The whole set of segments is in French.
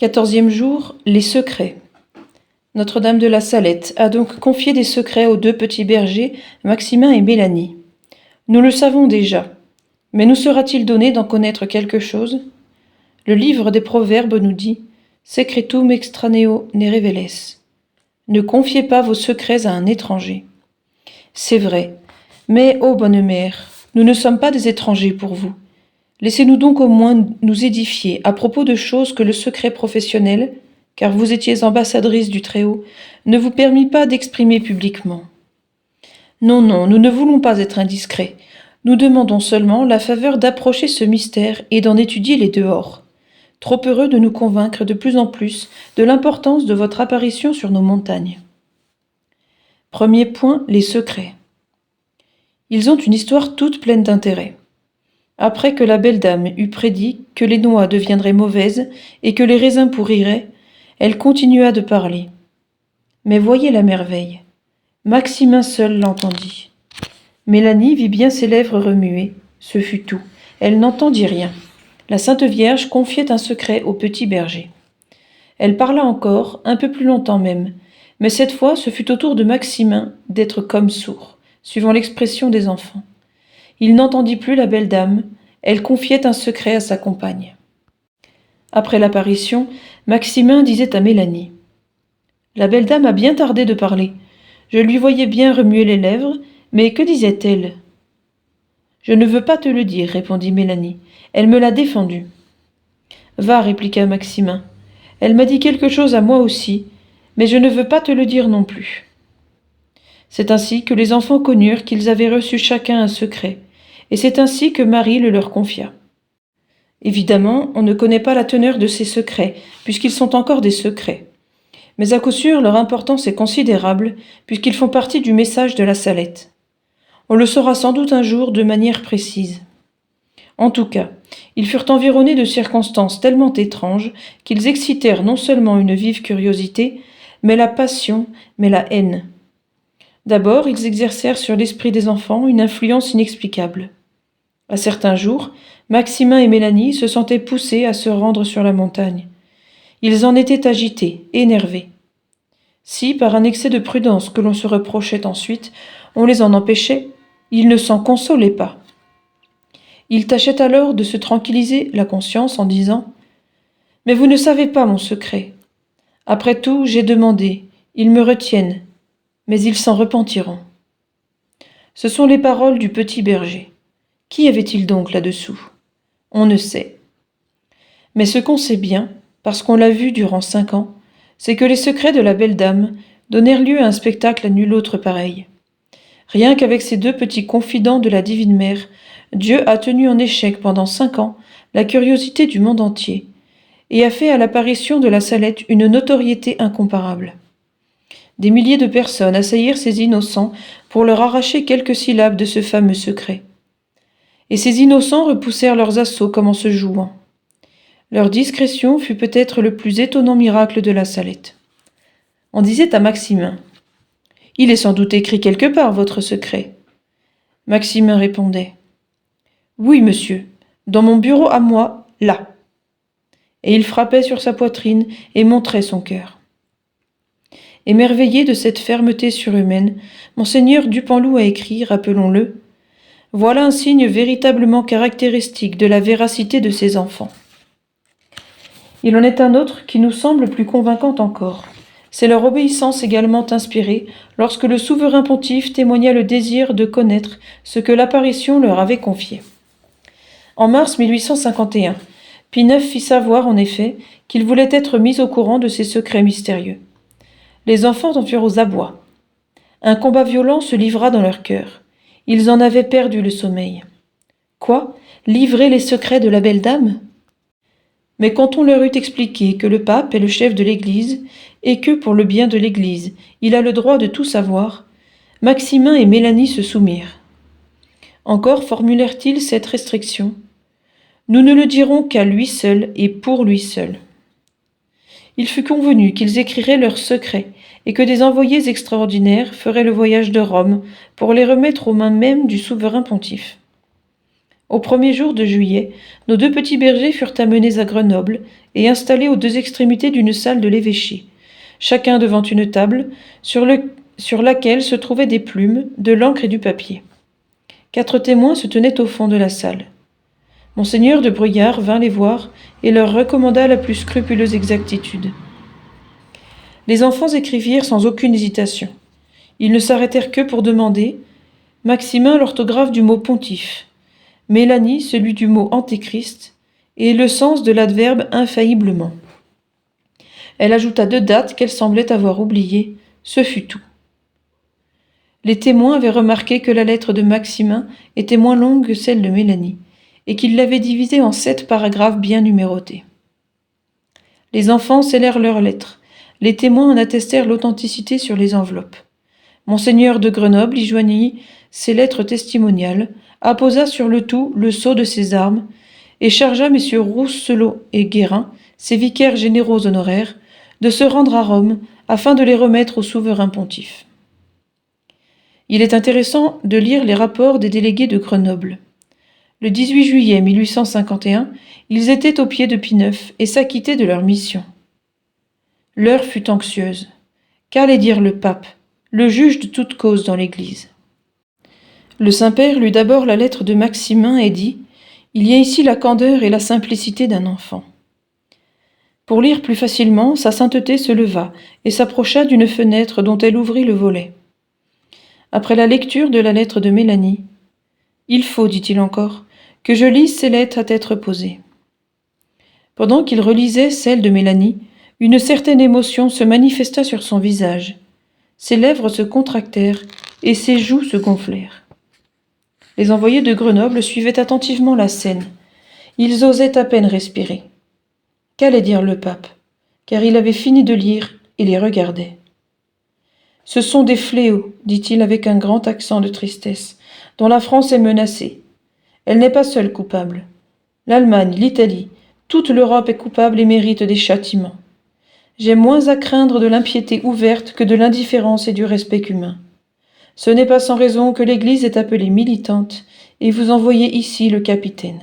14e jour, les secrets. Notre-Dame de la Salette a donc confié des secrets aux deux petits bergers, Maximin et Mélanie. Nous le savons déjà, mais nous sera-t-il donné d'en connaître quelque chose ? Le livre des Proverbes nous dit « Secretum extraneo ne reveles » ». Ne confiez pas vos secrets à un étranger. C'est vrai, mais, ô bonne mère, nous ne sommes pas des étrangers pour vous. Laissez-nous donc au moins nous édifier à propos de choses que le secret professionnel, car vous étiez ambassadrice du Très-Haut, ne vous permit pas d'exprimer publiquement. Non, non, nous ne voulons pas être indiscrets. Nous demandons seulement la faveur d'approcher ce mystère et d'en étudier les dehors. Trop heureux de nous convaincre de plus en plus de l'importance de votre apparition sur nos montagnes. Premier point, les secrets. Ils ont une histoire toute pleine d'intérêt. Après que la belle dame eut prédit que les noix deviendraient mauvaises et que les raisins pourriraient, elle continua de parler. Mais voyez la merveille. Maximin seul l'entendit. Mélanie vit bien ses lèvres remuer. Ce fut tout. Elle n'entendit rien. La Sainte Vierge confiait un secret au petit berger. Elle parla encore, un peu plus longtemps même, mais cette fois ce fut au tour de Maximin d'être comme sourd, suivant l'expression des enfants. Il n'entendit plus la belle dame, elle confiait un secret à sa compagne. Après l'apparition, Maximin disait à Mélanie « La belle dame a bien tardé de parler. Je lui voyais bien remuer les lèvres, mais que disait-elle » ? « Je ne veux pas te le dire, répondit Mélanie. Elle me l'a défendu. Va, répliqua Maximin. Elle m'a dit quelque chose à moi aussi, mais je ne veux pas te le dire non plus. C'est ainsi que les enfants connurent qu'ils avaient reçu chacun un secret, et c'est ainsi que Marie le leur confia. Évidemment, on ne connaît pas la teneur de ces secrets, puisqu'ils sont encore des secrets. Mais à coup sûr, leur importance est considérable, puisqu'ils font partie du message de la Salette. On le saura sans doute un jour de manière précise. En tout cas, ils furent environnés de circonstances tellement étranges qu'ils excitèrent non seulement une vive curiosité, mais la passion, mais la haine. D'abord, ils exercèrent sur l'esprit des enfants une influence inexplicable. À certains jours, Maximin et Mélanie se sentaient poussés à se rendre sur la montagne. Ils en étaient agités, énervés. Si, par un excès de prudence que l'on se reprochait ensuite, on les en empêchait, ils ne s'en consolaient pas. Ils tâchaient alors de se tranquilliser la conscience en disant « Mais vous ne savez pas mon secret. Après tout, j'ai demandé, ils me retiennent, mais ils s'en repentiront. » Ce sont les paroles du petit berger. Qui avait-il donc là-dessous ? On ne sait. Mais ce qu'on sait bien, parce qu'on l'a vu durant 5 ans, c'est que les secrets de la belle dame donnèrent lieu à un spectacle à nul autre pareil. Rien qu'avec ces deux petits confidents de la divine mère, Dieu a tenu en échec pendant 5 ans la curiosité du monde entier et a fait à l'apparition de la Salette une notoriété incomparable. Des milliers de personnes assaillirent ces innocents pour leur arracher quelques syllabes de ce fameux secret. Et ces innocents repoussèrent leurs assauts comme en se jouant. Leur discrétion fut peut-être le plus étonnant miracle de la Salette. On disait à Maximin « Il est sans doute écrit quelque part, votre secret. » Maximin répondait « Oui, monsieur, dans mon bureau à moi, là. » Et il frappait sur sa poitrine et montrait son cœur. Émerveillé de cette fermeté surhumaine, Monseigneur Dupanloup a écrit, rappelons-le, « Voilà un signe véritablement caractéristique de la véracité de ses enfants. » Il en est un autre qui nous semble plus convaincant encore. C'est leur obéissance également inspirée lorsque le souverain pontife témoigna le désir de connaître ce que l'apparition leur avait confié. En mars 1851, Pie IX fit savoir en effet qu'il voulait être mis au courant de ces secrets mystérieux. Les enfants en furent aux abois. Un combat violent se livra dans leur cœur. Ils en avaient perdu le sommeil. Quoi ? Livrer les secrets de la belle dame ? Mais quand on leur eut expliqué que le pape est le chef de l'Église et que, pour le bien de l'Église, il a le droit de tout savoir, Maximin et Mélanie se soumirent. Encore formulèrent-ils cette restriction : « Nous ne le dirons qu'à lui seul et pour lui seul. » Il fut convenu qu'ils écriraient leurs secrets et que des envoyés extraordinaires feraient le voyage de Rome pour les remettre aux mains même du souverain pontife. Au premier jour de juillet, nos 2 petits bergers furent amenés à Grenoble et installés aux 2 extrémités d'une salle de l'évêché, chacun devant une table sur laquelle se trouvaient des plumes, de l'encre et du papier. 4 témoins se tenaient au fond de la salle. Monseigneur de Bruyères vint les voir et leur recommanda la plus scrupuleuse exactitude. Les enfants écrivirent sans aucune hésitation. Ils ne s'arrêtèrent que pour demander Maximin l'orthographe du mot pontife, Mélanie celui du mot antéchrist et le sens de l'adverbe infailliblement. Elle ajouta 2 dates qu'elle semblait avoir oubliées. Ce fut tout. Les témoins avaient remarqué que la lettre de Maximin était moins longue que celle de Mélanie, et qu'il l'avait divisée en 7 paragraphes bien numérotés. Les enfants scellèrent leurs lettres. Les témoins en attestèrent l'authenticité sur les enveloppes. Monseigneur de Grenoble y joignit ses lettres testimoniales, apposa sur le tout le sceau de ses armes, et chargea messieurs Rousselot et Guérin, ses vicaires généraux honoraires, de se rendre à Rome afin de les remettre au souverain pontife. Il est intéressant de lire les rapports des délégués de Grenoble. Le 18 juillet 1851, ils étaient au pied de Pie IX et s'acquittaient de leur mission. L'heure fut anxieuse. Qu'allait dire le pape, le juge de toute cause dans l'Église? Le Saint-Père lut d'abord la lettre de Maximin et dit « Il y a ici la candeur et la simplicité d'un enfant. » Pour lire plus facilement, sa sainteté se leva et s'approcha d'une fenêtre dont elle ouvrit le volet. Après la lecture de la lettre de Mélanie, « Il faut, dit-il encore, que je lise ces lettres à tête reposée. » Pendant qu'il relisait celle de Mélanie, une certaine émotion se manifesta sur son visage. Ses lèvres se contractèrent et ses joues se gonflèrent. Les envoyés de Grenoble suivaient attentivement la scène. Ils osaient à peine respirer. Qu'allait dire le pape? Car il avait fini de lire et les regardait. « Ce sont des fléaux, dit-il avec un grand accent de tristesse, dont la France est menacée. Elle n'est pas seule coupable. L'Allemagne, l'Italie, toute l'Europe est coupable et mérite des châtiments. J'ai moins à craindre de l'impiété ouverte que de l'indifférence et du respect humain. Ce n'est pas sans raison que l'Église est appelée militante, et vous envoyez ici le capitaine. »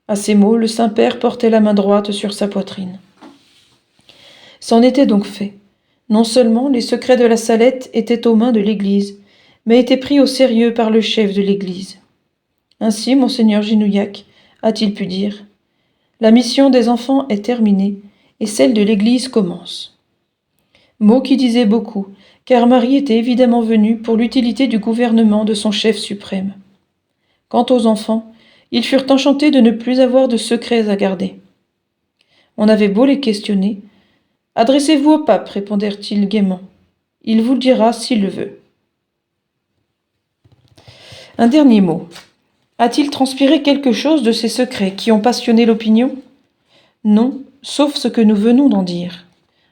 À ces mots, le Saint-Père portait la main droite sur sa poitrine. C'en était donc fait. Non seulement les secrets de la Salette étaient aux mains de l'Église, mais étaient pris au sérieux par le chef de l'Église. Ainsi, monseigneur Ginouillac a-t-il pu dire, « La mission des enfants est terminée, et celle de l'Église commence. » Mot qui disait beaucoup, car Marie était évidemment venue pour l'utilité du gouvernement de son chef suprême. Quant aux enfants, ils furent enchantés de ne plus avoir de secrets à garder. On avait beau les questionner. « Adressez-vous au pape, répondèrent-ils gaiement. Il vous le dira s'il le veut. » Un dernier mot. A-t-il transpiré quelque chose de ces secrets qui ont passionné l'opinion? Non, sauf ce que nous venons d'en dire.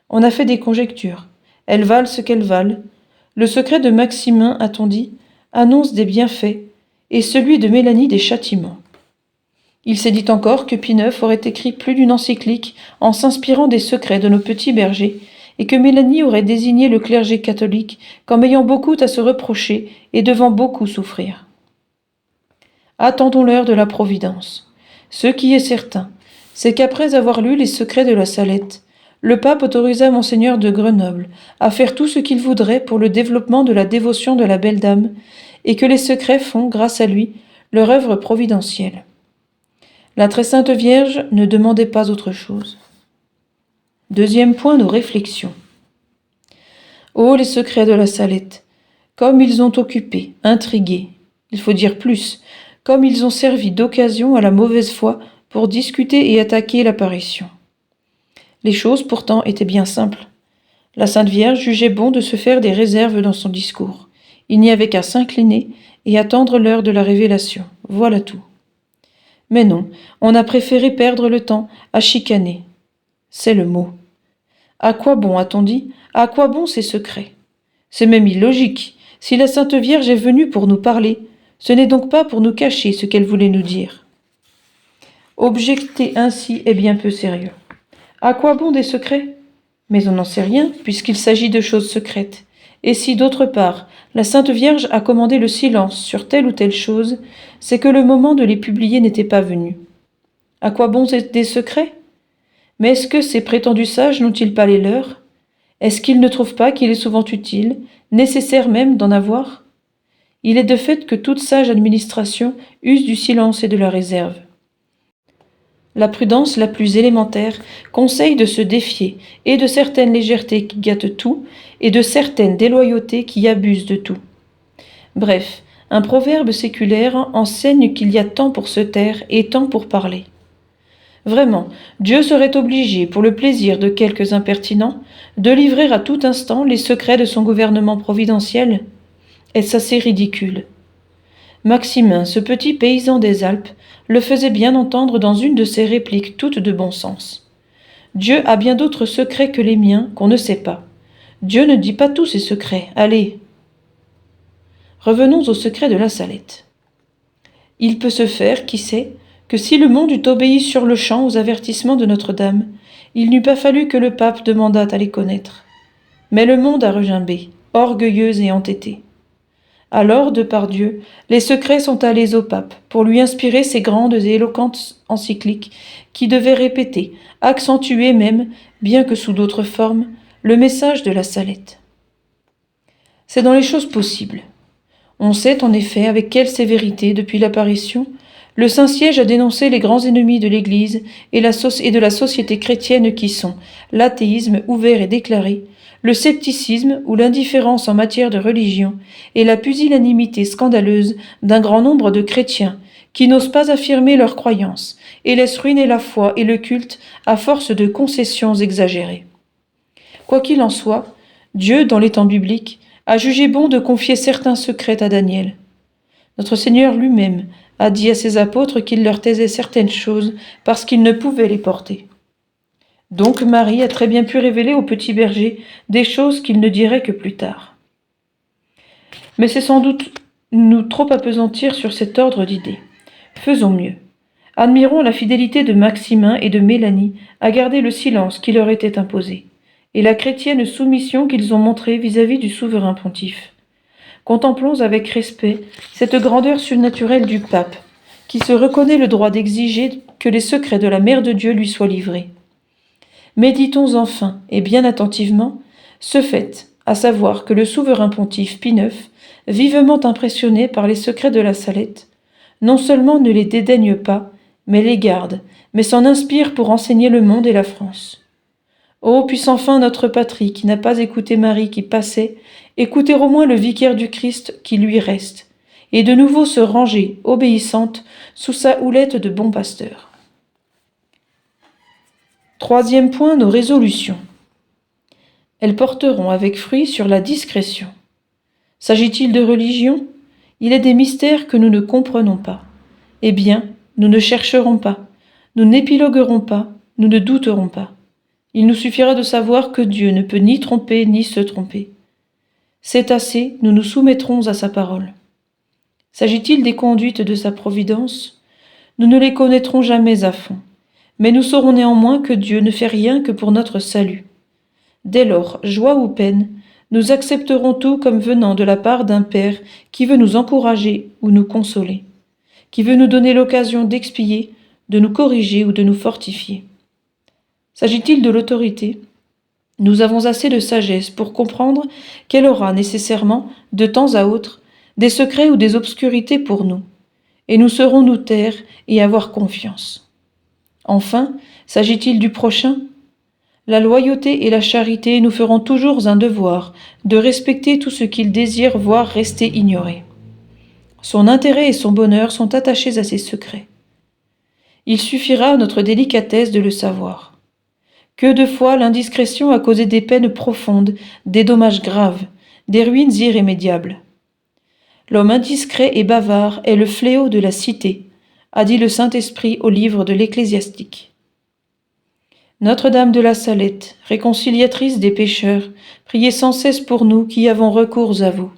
On a fait des conjectures. Elles valent ce qu'elles valent. Le secret de Maximin, a-t-on dit, annonce des bienfaits, et celui de Mélanie des châtiments. Il s'est dit encore que Pie IX aurait écrit plus d'une encyclique en s'inspirant des secrets de nos petits bergers, et que Mélanie aurait désigné le clergé catholique comme ayant beaucoup à se reprocher et devant beaucoup souffrir. Attendons l'heure de la providence. Ce qui est certain, c'est qu'après avoir lu les secrets de la Salette, le pape autorisa monseigneur de Grenoble à faire tout ce qu'il voudrait pour le développement de la dévotion de la belle dame, et que les secrets font, grâce à lui, leur œuvre providentielle. La très sainte Vierge ne demandait pas autre chose. Deuxième point de réflexion. Oh, les secrets de la Salette, comme ils ont occupé, intrigué, il faut dire plus, comme ils ont servi d'occasion à la mauvaise foi pour discuter et attaquer l'apparition. Les choses pourtant étaient bien simples. La Sainte Vierge jugeait bon de se faire des réserves dans son discours. Il n'y avait qu'à s'incliner et attendre l'heure de la révélation. Voilà tout. Mais non, on a préféré perdre le temps à chicaner. C'est le mot. À quoi bon, a-t-on dit? À quoi bon ces secrets? C'est même illogique. Si la Sainte Vierge est venue pour nous parler, ce n'est donc pas pour nous cacher ce qu'elle voulait nous dire. Objecter ainsi est bien peu sérieux. À quoi bon des secrets? Mais on n'en sait rien, puisqu'il s'agit de choses secrètes, Et si, d'autre part, la Sainte Vierge a commandé le silence sur telle ou telle chose, c'est que le moment de les publier n'était pas venu. À quoi bon des secrets? Mais est-ce que ces prétendus sages n'ont-ils pas les leurs? Est-ce qu'ils ne trouvent pas qu'il est souvent utile, nécessaire même, d'en avoir? Il est de fait que toute sage administration use du silence et de la réserve. La prudence la plus élémentaire conseille de se défier et de certaines légèretés qui gâtent tout, et de certaines déloyautés qui abusent de tout. Bref, un proverbe séculaire enseigne qu'il y a temps pour se taire et temps pour parler. Vraiment, Dieu serait obligé, pour le plaisir de quelques impertinents, de livrer à tout instant les secrets de son gouvernement providentiel? Est-ce assez ridicule? Maximin, ce petit paysan des Alpes, le faisait bien entendre dans une de ses répliques toutes de bon sens. Dieu a bien d'autres secrets que les miens qu'on ne sait pas. Dieu ne dit pas tous ses secrets, allez. Revenons au secret de la Salette. Il peut se faire, qui sait, que si le monde eût obéi sur-le-champ aux avertissements de Notre-Dame, il n'eût pas fallu que le pape demandât à les connaître. Mais le monde a regimbé, orgueilleux et entêté. Alors, de par Dieu, les secrets sont allés au pape pour lui inspirer ces grandes et éloquentes encycliques qui devaient répéter, accentuer même, bien que sous d'autres formes, le message de la Salette. C'est dans les choses possibles. On sait en effet avec quelle sévérité, depuis l'apparition, le Saint-Siège a dénoncé les grands ennemis de l'Église et de la société chrétienne qui sont l'athéisme ouvert et déclaré, le scepticisme ou l'indifférence en matière de religion et la pusillanimité scandaleuse d'un grand nombre de chrétiens qui n'osent pas affirmer leurs croyances et laissent ruiner la foi et le culte à force de concessions exagérées. Quoi qu'il en soit, Dieu, dans les temps bibliques, a jugé bon de confier certains secrets à Daniel. Notre Seigneur lui-même a dit à ses apôtres qu'il leur taisait certaines choses parce qu'ils ne pouvaient les porter. Donc Marie a très bien pu révéler au petit berger des choses qu'il ne dirait que plus tard. Mais c'est sans doute nous trop appesantir sur cet ordre d'idées. Faisons mieux. Admirons la fidélité de Maximin et de Mélanie à garder le silence qui leur était imposé, et la chrétienne soumission qu'ils ont montrée vis-à-vis du souverain pontife. Contemplons avec respect cette grandeur surnaturelle du pape, qui se reconnaît le droit d'exiger que les secrets de la Mère de Dieu lui soient livrés. Méditons enfin, et bien attentivement, ce fait, à savoir que le souverain pontife Pie IX, vivement impressionné par les secrets de la Salette, non seulement ne les dédaigne pas, mais les garde, mais s'en inspire pour enseigner le monde et la France. Ô puisse enfin notre patrie, qui n'a pas écouté Marie qui passait, écouter au moins le vicaire du Christ qui lui reste, et de nouveau se ranger, obéissante, sous sa houlette de bon pasteur. Troisième point, nos résolutions. Elles porteront avec fruit sur la discrétion. S'agit-il de religion? Il est des mystères que nous ne comprenons pas. Eh bien, nous ne chercherons pas, nous n'épiloguerons pas, nous ne douterons pas. Il nous suffira de savoir que Dieu ne peut ni tromper ni se tromper. C'est assez, nous nous soumettrons à sa parole. S'agit-il des conduites de sa providence? Nous ne les connaîtrons jamais à fond, mais nous saurons néanmoins que Dieu ne fait rien que pour notre salut. Dès lors, joie ou peine, nous accepterons tout comme venant de la part d'un Père qui veut nous encourager ou nous consoler, qui veut nous donner l'occasion d'expier, de nous corriger ou de nous fortifier. S'agit-il de l'autorité? Nous avons assez de sagesse pour comprendre qu'elle aura nécessairement, de temps à autre, des secrets ou des obscurités pour nous, et nous saurons nous taire et avoir confiance. Enfin, s'agit-il du prochain? La loyauté et la charité nous feront toujours un devoir de respecter tout ce qu'il désire voir rester ignoré. Son intérêt et son bonheur sont attachés à ses secrets. Il suffira à notre délicatesse de le savoir. Que de fois l'indiscrétion a causé des peines profondes, des dommages graves, des ruines irrémédiables. L'homme indiscret et bavard est le fléau de la cité, a dit le Saint-Esprit au livre de l'Ecclésiastique. Notre-Dame de la Salette, réconciliatrice des pécheurs, priez sans cesse pour nous qui avons recours à vous.